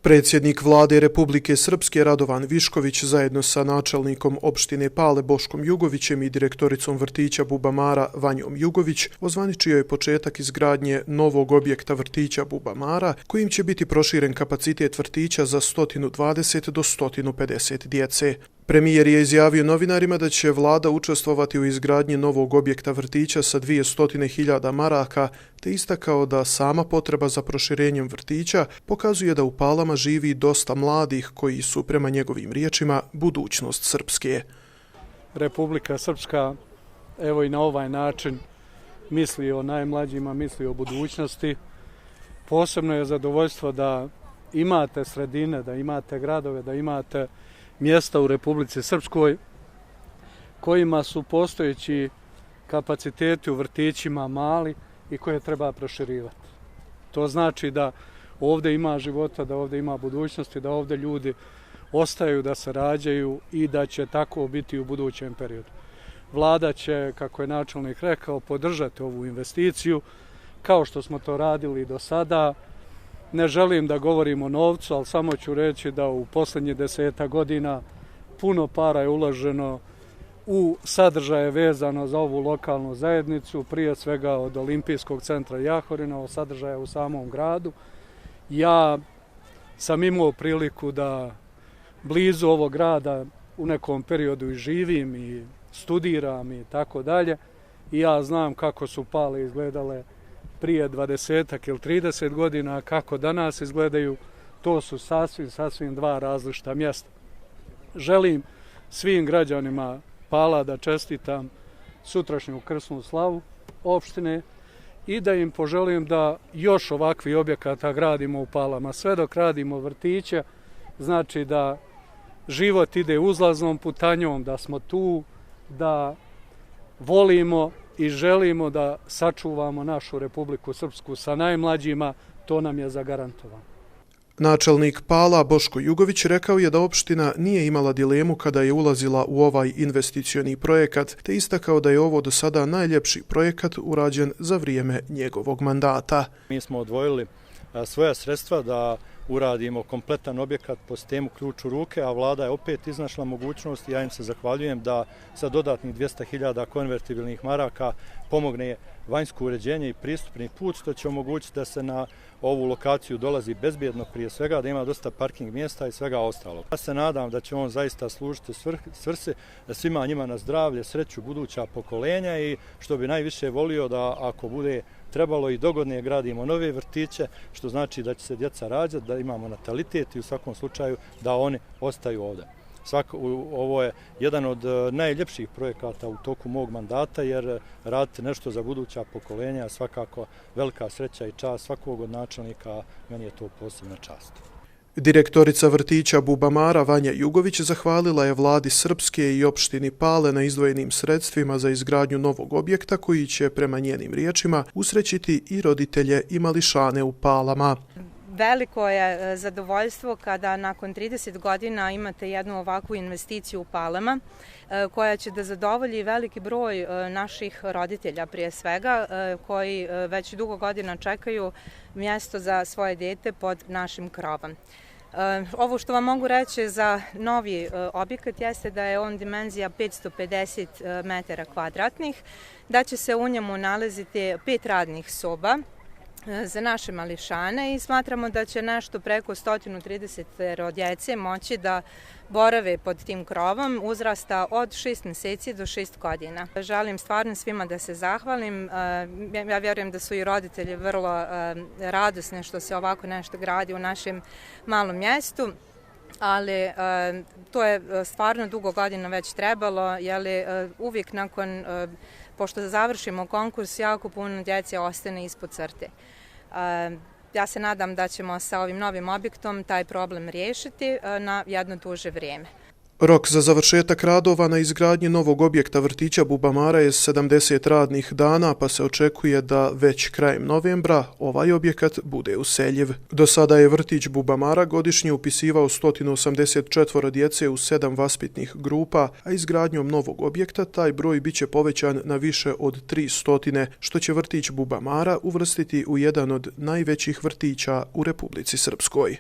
Predsjednik vlade Republike Srpske Radovan Višković zajedno sa načelnikom opštine Pale Boškom Jugovićem i direktoricom vrtića Bubamara Vanjom Jugović ozvaničio je početak izgradnje novog objekta vrtića Bubamara kojim će biti proširen kapacitet vrtića za 120 do 150 djece. Premijer je izjavio novinarima da će vlada učestvovati u izgradnji novog objekta vrtića sa 200.000 maraka, te istakao da sama potreba za proširenjem vrtića pokazuje da u Palama živi dosta mladih koji su, prema njegovim riječima, budućnost Srpske. Republika Srpska, evo i na ovaj način, misli o najmlađima, misli o budućnosti. Posebno je zadovoljstvo da imate sredine, da imate gradove, da imate mjesta u Republici Srpskoj kojima su postojeći kapaciteti u vrtićima mali i koje treba proširivati. To znači da ovdje ima života, da ovdje ima budućnosti, da ovdje ljudi ostaju, da se rađaju i da će tako biti u budućem periodu. Vlada će, kako je načelnik rekao, podržati ovu investiciju kao što smo to radili do sada. Ne želim da govorim o novcu, ali samo ću reći da u posljednjih 10 godina puno para je uloženo u sadržaje vezano za ovu lokalnu zajednicu, prije svega od Olimpijskog centra Jahorina, o sadržaja u samom gradu. Ja sam imao priliku da blizu ovog grada u nekom periodu i živim i studiram i tako dalje. I ja znam kako su Pale izgledale prije 20 ili 30 godina, kako danas izgledaju. To su sasvim dva različita mjesta. Želim svim građanima Pala da čestitam sutrašnju krsnu slavu opštine i da im poželim da još ovakvi objekata gradimo u Palama. Sve dok radimo vrtiće, znači da život ide uzlaznom putanjom, da smo tu, da volimo i želimo da sačuvamo našu Republiku Srpsku sa najmlađima, to nam je zagarantovano. Načelnik Pala Boško Jugović rekao je da opština nije imala dilemu kada je ulazila u ovaj investicioni projekat, te istakao da je ovo do sada najljepši projekat urađen za vrijeme njegovog mandata. Mi smo odvojili svoja sredstva da uradimo kompletan objekat po sistemu ključ u ruke, a vlada je opet iznašla mogućnost, ja im se zahvaljujem, da sa dodatnih 200.000 konvertibilnih maraka pomogne vanjsko uređenje i pristupni put, što će omogućiti da se na ovu lokaciju dolazi bezbjedno, prije svega da ima dosta parking mjesta i svega ostalog. Ja se nadam da će on zaista služiti svrsi svima njima na zdravlje, sreću buduća pokolenja i što bi najviše volio da ako bude trebalo i dogodne gradimo nove vrtiće, što znači da će se djeca rađati, da imamo natalitet i u svakom slučaju da oni ostaju ovdje. Ovo je jedan od najljepših projekata u toku mog mandata, jer raditi nešto za buduća pokolenja svakako velika sreća i čast svakog od načelnika, meni je to posebna čast. Direktorica vrtića Bubamara Vanja Jugović zahvalila je vladi Srpske i opštini Pale na izdvojenim sredstvima za izgradnju novog objekta koji će, prema njenim riječima, usrećiti i roditelje i mališane u Palama. Veliko je zadovoljstvo kada nakon 30 godina imate jednu ovakvu investiciju u Palama koja će da zadovolji veliki broj naših roditelja prije svega koji već dugo godina čekaju mjesto za svoje dete pod našim krovom. Ovo što vam mogu reći za novi objekat jeste da je on dimenzija 550 metara kvadratnih, da će se u njemu nalaziti 5 radnih soba za naše mališane i smatramo da će nešto preko 130 djece moći da borave pod tim krovom uzrasta od 6 mjeseci do 6 godina. Želim stvarno svima da se zahvalim. Ja vjerujem da su i roditelji vrlo radosni što se ovako nešto gradi u našem malom mjestu. Ali to je stvarno dugo godina već trebalo, jer uvijek nakon, pošto završimo konkurs, jako puno djece ostane ispod crte. Ja se nadam da ćemo sa ovim novim objektom taj problem riješiti na jedno duže vrijeme. Rok za završetak radova na izgradnji novog objekta vrtića Bubamara je 70 radnih dana, pa se očekuje da već krajem novembra ovaj objekat bude useljiv. Do sada je vrtić Bubamara godišnje upisivao 184 djece u 7 vaspitnih grupa, a izgradnjom novog objekta taj broj biće povećan na više od 300, što će vrtić Bubamara uvrstiti u jedan od najvećih vrtića u Republici Srpskoj.